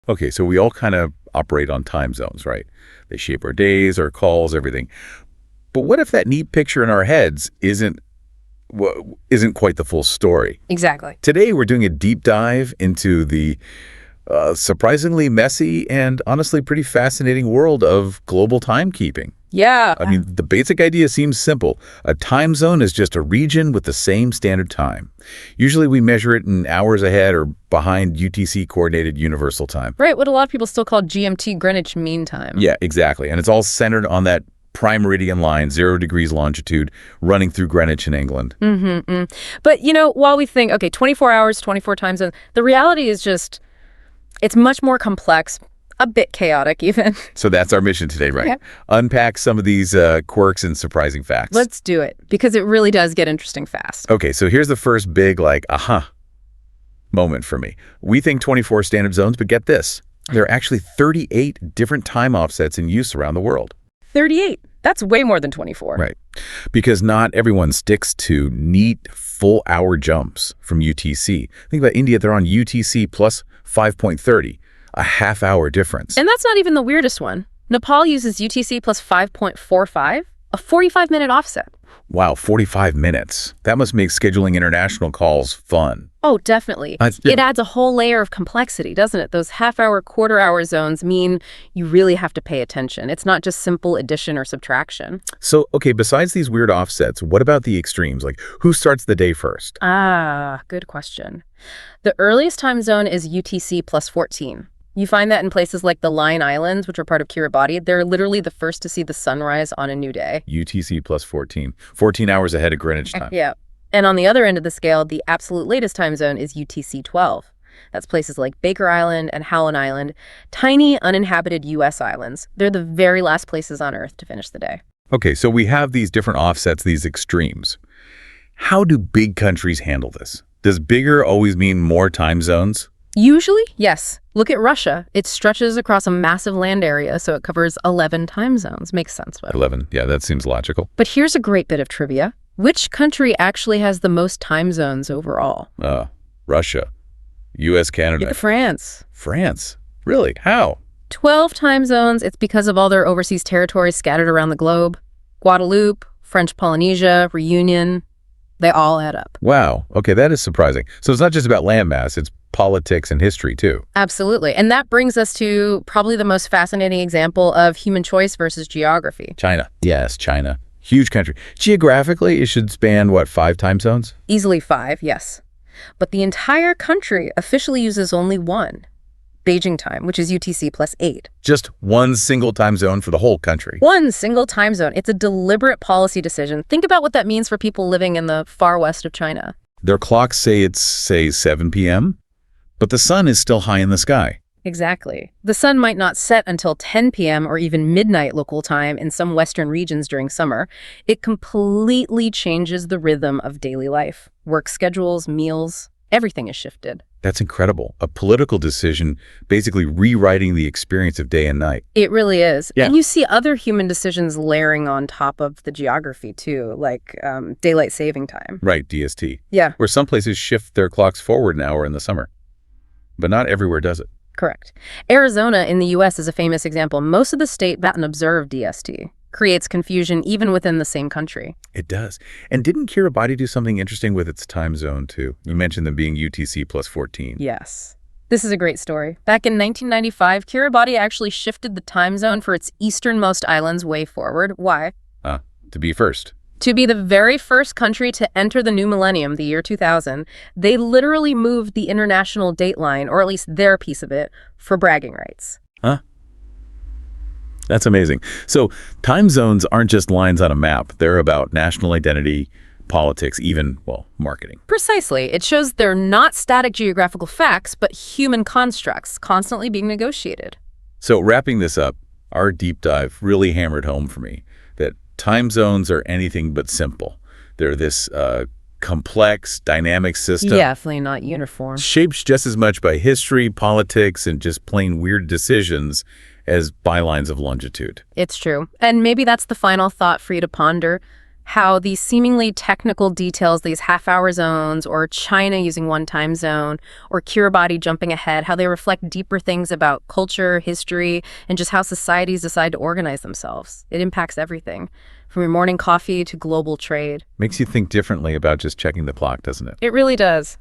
Okay, so we all kind of operate on time zones, right? They shape our days, our calls, everything. But what if that neat picture in our heads isn't quite the full story? Exactly. Today, we're doing a deep dive into the surprisingly messy and honestly pretty fascinating world of global timekeeping. Yeah. I mean, the basic idea seems simple. A time zone is just a region with the same standard time. Usually we measure it in hours ahead or behind UTC-coordinated universal time. Right, what a lot of people still call GMT, Greenwich Mean Time. Yeah, exactly. And it's all centered on that prime meridian line, 0 degrees longitude, running through Greenwich in England. But, while we think, okay, 24 hours, 24 time zones, the reality is just, it's much more complex, a bit chaotic even. So that's our mission today, right? Yeah. Unpack some of these quirks and surprising facts. Let's do it, because it really does get interesting fast. Okay, so here's the first big, aha moment for me. We think 24 standard zones, but get this. There are actually 38 different time offsets in use around the world. 38. That's way more than 24. Right. Because not everyone sticks to neat full-hour jumps from UTC. Think about India, they're on UTC plus 5.30, a half-hour difference. And that's not even the weirdest one. Nepal uses UTC plus 5.45, a 45-minute offset. Wow, 45 minutes. That must make scheduling international calls fun. Oh, definitely. It adds a whole layer of complexity, doesn't it? Those half-hour, quarter-hour zones mean you really have to pay attention. It's not just simple addition or subtraction. So, okay, besides these weird offsets, what about the extremes? Like, who starts the day first? Good question. The earliest time zone is UTC plus 14. You find that in places like the Line Islands, which are part of Kiribati. They're literally the first to see the sunrise on a new day. UTC plus 14. 14 hours ahead of Greenwich time. Yeah. And on the other end of the scale, the absolute latest time zone is UTC 12. That's places like Baker Island and Howland Island, tiny uninhabited U.S. islands. They're the very last places on Earth to finish the day. Okay, so we have these different offsets, these extremes. How do big countries handle this? Does bigger always mean more time zones? Usually, yes. Look at Russia. It stretches across a massive land area, so it covers 11 time zones. Makes sense. But 11. Yeah, that seems logical. But here's a great bit of trivia. Which country actually has the most time zones overall? Russia. U.S., Canada. Yeah, France. France? Really? How? 12 time zones. It's because of all their overseas territories scattered around the globe. Guadeloupe, French Polynesia, Reunion. They all add up. Wow. Okay, that is surprising. So it's not just about landmass, it's politics and history too. Absolutely. And that brings us to probably the most fascinating example of human choice versus geography. China. Yes, China. Huge country. Geographically, it should span, 5 time zones? Easily 5, yes. But the entire country officially uses only one. Beijing time, which is UTC plus 8. Just one single time zone for the whole country. One single time zone. It's a deliberate policy decision. Think about what that means for people living in the far west of China. Their clocks say it's, 7 p.m., but the sun is still high in the sky. Exactly. The sun might not set until 10 p.m. or even midnight local time in some western regions during summer. It completely changes the rhythm of daily life. Work schedules, meals, everything is shifted. That's incredible. A political decision basically rewriting the experience of day and night. It really is. Yeah. And you see other human decisions layering on top of the geography too, like daylight saving time. Right, DST. Yeah. Where some places shift their clocks forward an hour in the summer. But not everywhere does it. Correct. Arizona in the U.S. is a famous example. Most of the state doesn't observe DST. Creates confusion even within the same country. It does. And didn't Kiribati do something interesting with its time zone, too? You mentioned them being UTC plus 14. Yes. This is a great story. Back in 1995, Kiribati actually shifted the time zone for its easternmost islands way forward. Why? To be first. To be the very first country to enter the new millennium, the year 2000, they literally moved the international date line, or at least their piece of it, for bragging rights. Huh? That's amazing. So time zones aren't just lines on a map. They're about national identity, politics, even, marketing. Precisely. It shows they're not static geographical facts, but human constructs constantly being negotiated. So wrapping this up, our deep dive really hammered home for me that time zones are anything but simple. They're this complex, dynamic system. Definitely not uniform. Shaped just as much by history, politics, and just plain weird decisions as bylines of longitude. It's true. And maybe that's the final thought for you to ponder. how these seemingly technical details, these half-hour zones, or China using one time zone, or Kiribati jumping ahead, how they reflect deeper things about culture, history, and just how societies decide to organize themselves. It impacts everything, from your morning coffee to global trade. Makes you think differently about just checking the clock, doesn't it? It really does.